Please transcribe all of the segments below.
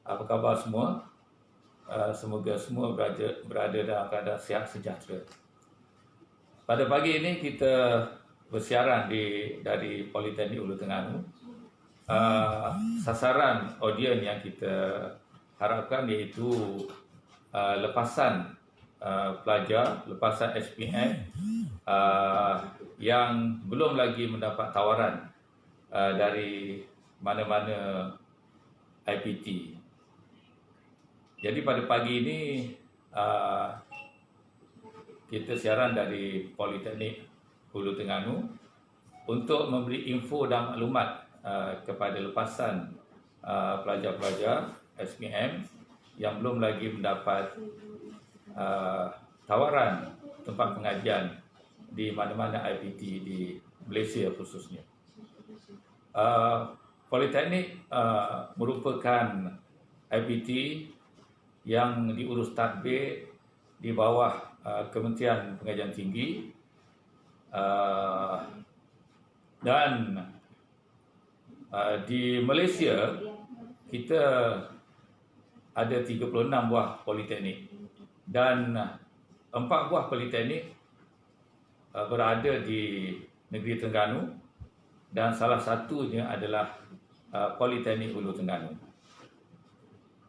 Apa khabar semua? Semoga semua berada dalam keadaan sihat sejahtera. Pada pagi ini kita bersiaran dari Politeknik Ulu Terengganu. Sasaran audien yang kita harapkan iaitu lepasan pelajar, lepasan SPM yang belum lagi mendapat tawaran dari mana-mana IPT. Jadi pada pagi ini kita siaran dari Politeknik Hulu Terengganu untuk memberi info dan maklumat kepada lepasan pelajar-pelajar SPM yang belum lagi mendapat tawaran tempat pengajian di mana-mana IPT di Malaysia khususnya. Politeknik merupakan IPT yang diurus tadbir di bawah Kementerian Pengajian Tinggi dan di Malaysia kita ada 36 buah politeknik dan 4 buah politeknik berada di negeri Terengganu dan salah satunya adalah Politeknik Hulu Terengganu.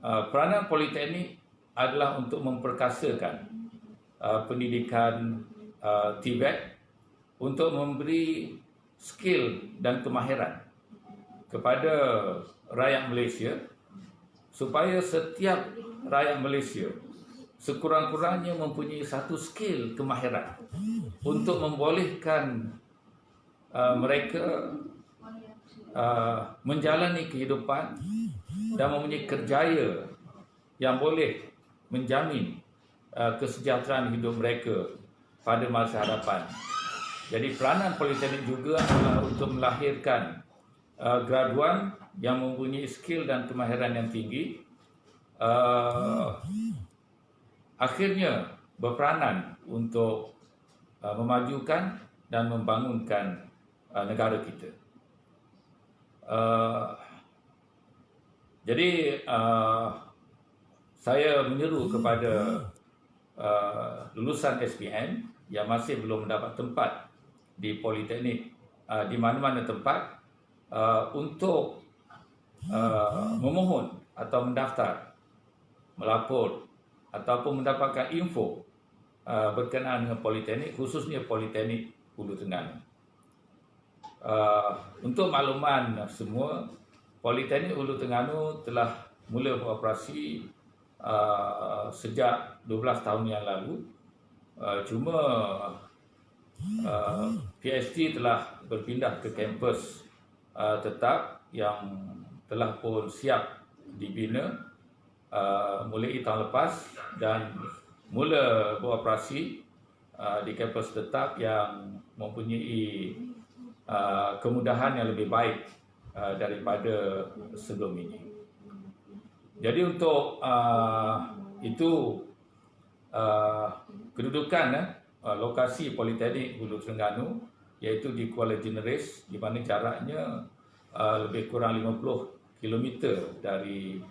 Peranan politeknik adalah untuk memperkasakan pendidikan TVET untuk memberi skill dan kemahiran kepada rakyat Malaysia supaya setiap rakyat Malaysia sekurang-kurangnya mempunyai satu skill kemahiran untuk membolehkan mereka menjalani kehidupan dan mempunyai kerjaya yang boleh menjamin kesejahteraan hidup mereka pada masa hadapan. Jadi peranan politeknik juga adalah untuk melahirkan graduan yang mempunyai skill dan kemahiran yang tinggi, akhirnya berperanan untuk memajukan dan membangunkan negara kita. Jadi saya menyeru kepada lulusan SPM yang masih belum mendapat tempat di politeknik di mana-mana tempat untuk memohon atau mendaftar, melapor ataupun mendapatkan info berkenaan dengan politeknik, khususnya Politeknik Hulu Terengganu. Untuk makluman semua, Politeknik Hulu Terengganu telah mula beroperasi sejak 12 tahun yang lalu. Cuma PHT telah berpindah ke kampus tetap yang telah pun siap dibina mulai tahun lepas dan mula beroperasi di kampus tetap yang mempunyai kemudahan yang lebih baik daripada sebelum ini. Jadi untuk itu kedudukan lokasi Politeknik Hulu Terengganu iaitu di Kuala Generis, di mana jaraknya lebih kurang 50 km dari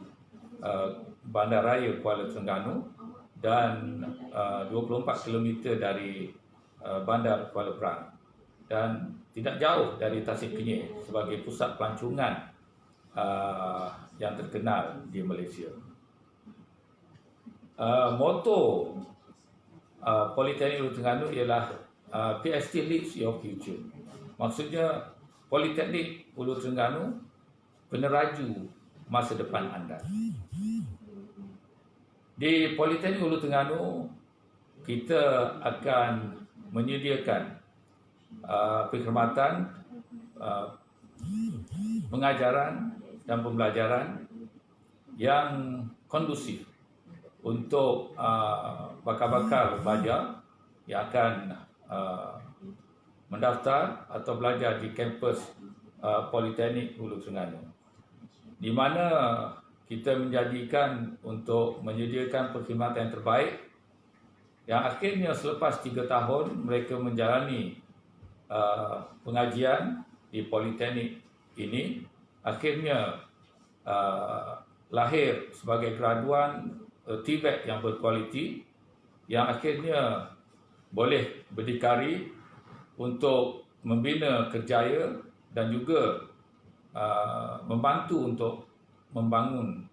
Bandaraya Kuala Terengganu dan 24 km dari Bandar Kuala Perang dan tidak jauh dari Tasik Kenyir sebagai pusat pelancongan yang terkenal di Malaysia. Moto Politeknik Hulu Terengganu ialah PHT leads your future. Maksudnya Politeknik Hulu Terengganu peneraju masa depan anda. Di Politeknik Hulu Terengganu kita akan menyediakan perkhidmatan pengajaran dan pembelajaran yang kondusif untuk bakal-bakal pelajar yang akan mendaftar atau belajar di kampus Politeknik Hulu Terengganu, di mana kita menjanjikan untuk menyediakan perkhidmatan yang terbaik yang akhirnya selepas 3 tahun mereka menjalani pengajian di Politeknik ini, akhirnya lahir sebagai graduan TVET yang berkualiti, yang akhirnya boleh berdikari untuk membina kerjaya dan juga membantu untuk membangun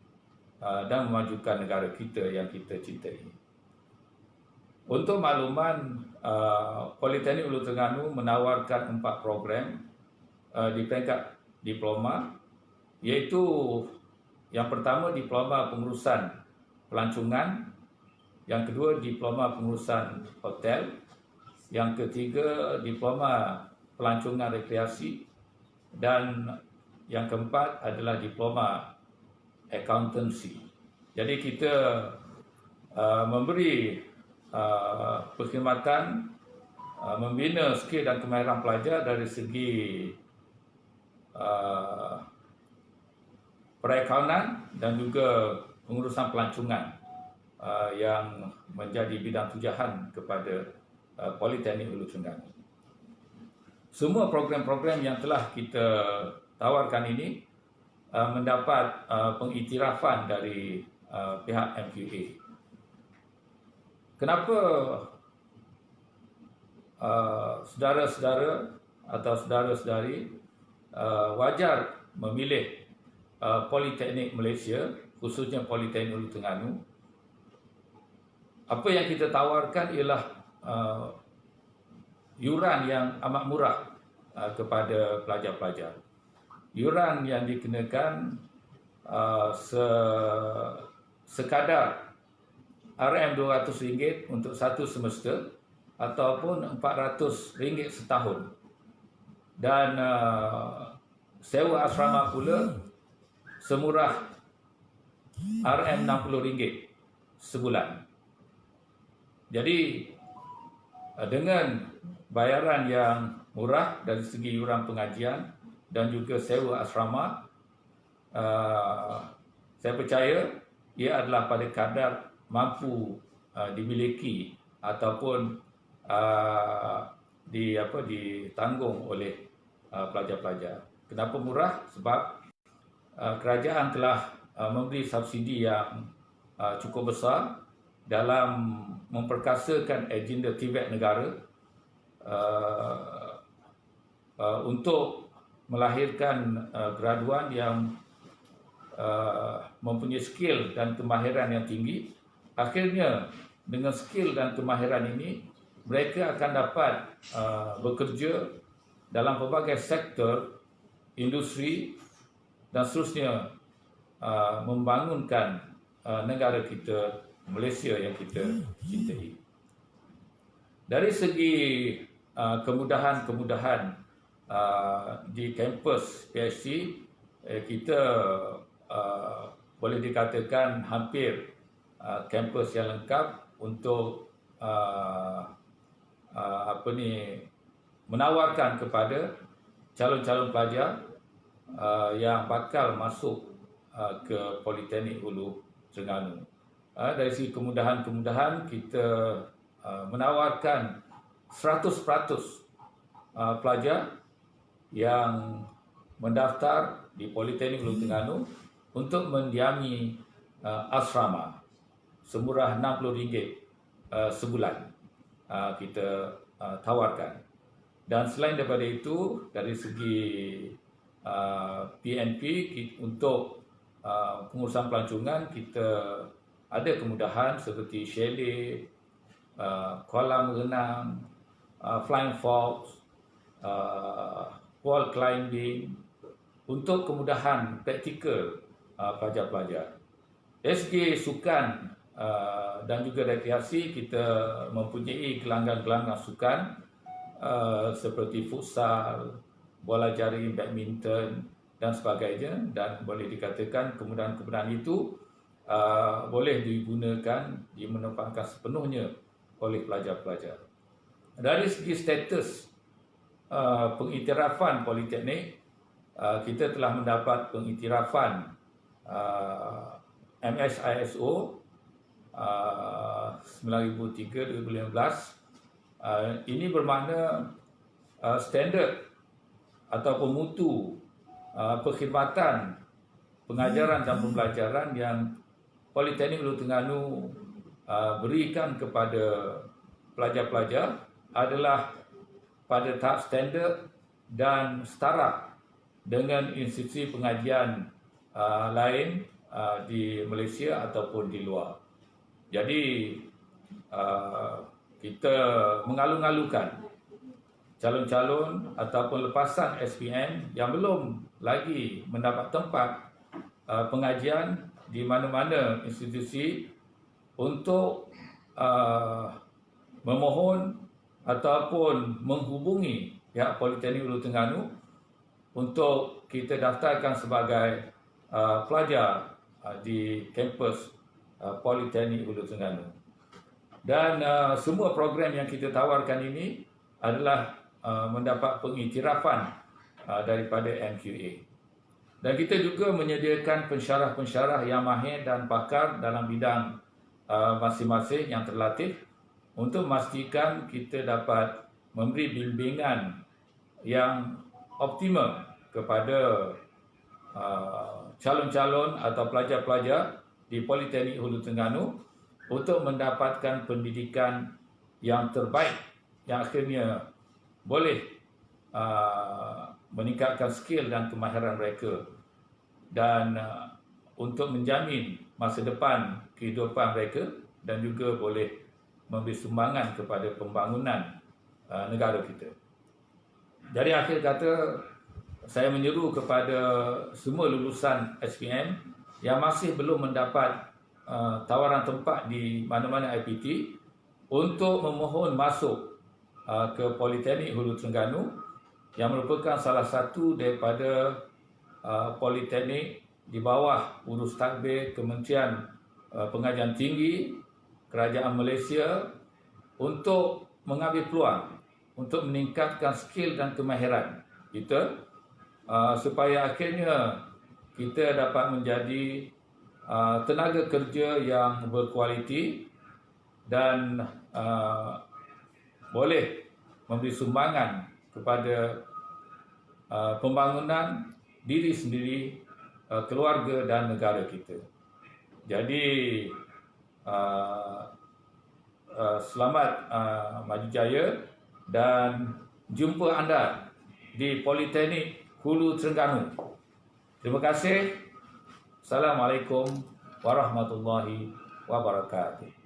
dan memajukan negara kita yang kita cintai. Untuk makluman, Politeknik Hulu Terengganu menawarkan 4 program di peringkat diploma, iaitu yang pertama diploma pengurusan pelancongan, yang kedua diploma pengurusan hotel, yang ketiga diploma pelancongan rekreasi, dan yang keempat adalah diploma accountancy. Jadi kita memberi perkhidmatan membina skill dan kemahiran pelajar dari segi perakaunan dan juga pengurusan pelancongan yang menjadi bidang tujahan kepada Politeknik Hulu Terengganu. Semua program-program yang telah kita tawarkan ini mendapat pengiktirafan dari pihak MQA. Kenapa saudara-saudara atau saudara-saudari wajar memilih Politeknik Malaysia, khususnya Politeknik Hulu Terengganu? Apa yang kita tawarkan ialah yuran yang amat murah kepada pelajar-pelajar. Yuran yang dikenakan sekadar RM200 untuk satu semester ataupun RM400 setahun. Dan sewa asrama pula semurah RM60 sebulan. Jadi dengan bayaran yang murah dari segi yuran pengajian dan juga sewa asrama, saya percaya ia adalah pada kadar mampu dimiliki ataupun ditanggung oleh pelajar-pelajar. Kenapa murah? Sebab kerajaan telah memberi subsidi yang cukup besar dalam memperkasakan agenda TVET negara untuk melahirkan graduan yang mempunyai skill dan kemahiran yang tinggi. Akhirnya dengan skill dan kemahiran ini mereka akan dapat bekerja dalam pelbagai sektor industri dan seterusnya, membangunkan negara kita Malaysia yang kita cintai. Dari segi kemudahan-kemudahan di kampus PHC, kita boleh dikatakan hampir kampus yang lengkap untuk menawarkan kepada calon-calon pelajar yang bakal masuk ke Politeknik Hulu Terengganu. Dari segi kemudahan-kemudahan, kita menawarkan 100% pelajar yang mendaftar di Politeknik Hulu Terengganu untuk mendiami asrama semurah RM60 sebulan kita tawarkan. Dan selain daripada itu, dari segi PNP untuk pengurusan pelancongan, kita ada kemudahan seperti chalet, kolam renang, flying fox, wall climbing, untuk kemudahan praktikal pelajar-pelajar. Dari segi sukan dan juga rekreasi, kita mempunyai gelanggang-gelanggang sukan seperti futsal, bola jaring, badminton dan sebagainya. Dan boleh dikatakan kemudahan-kemudahan itu boleh digunakan, dimanfaatkan sepenuhnya oleh pelajar-pelajar. Dari segi status pengiktirafan politeknik, kita telah mendapat pengiktirafan MSISO 9003/2015. Ini bermakna standard ataupun mutu perkhidmatan pengajaran dan pembelajaran yang Politeknik Hulu Terengganu berikan kepada pelajar-pelajar adalah pada tahap standard dan setara dengan institusi pengajian lain di Malaysia ataupun di luar. Jadi kita mengalu-alukan calon-calon ataupun lepasan SPM yang belum lagi mendapat tempat pengajian di mana-mana institusi untuk memohon ataupun menghubungi pihak Politeknik Hulu Terengganu untuk kita daftarkan sebagai pelajar di kampus Politeknik Hulu Terengganu. Dan semua program yang kita tawarkan ini adalah mendapat pengiktirafan daripada MQA. Dan kita juga menyediakan pensyarah-pensyarah yang mahir dan pakar dalam bidang masing-masing yang terlatih untuk memastikan kita dapat memberi bimbingan yang optimum kepada calon-calon atau pelajar-pelajar di Politeknik Hulu Terengganu untuk mendapatkan pendidikan yang terbaik yang akhirnya boleh meningkatkan skill dan kemahiran mereka dan untuk menjamin masa depan kehidupan mereka dan juga boleh memberi sumbangan kepada pembangunan negara kita. Jadi akhir kata, saya menyeru kepada semua lulusan SPM yang masih belum mendapat tawaran tempat di mana-mana IPT untuk memohon masuk ke Politeknik Hulu Terengganu yang merupakan salah satu daripada politeknik di bawah urus tadbir Kementerian Pengajian Tinggi Kerajaan Malaysia untuk mengambil peluang untuk meningkatkan skill dan kemahiran kita supaya akhirnya kita dapat menjadi tenaga kerja yang berkualiti dan boleh memberi sumbangan kepada pembangunan diri sendiri, keluarga dan negara kita. Jadi selamat maju jaya dan jumpa anda di Politeknik Hulu Terengganu. Terima kasih. Assalamualaikum warahmatullahi wabarakatuh.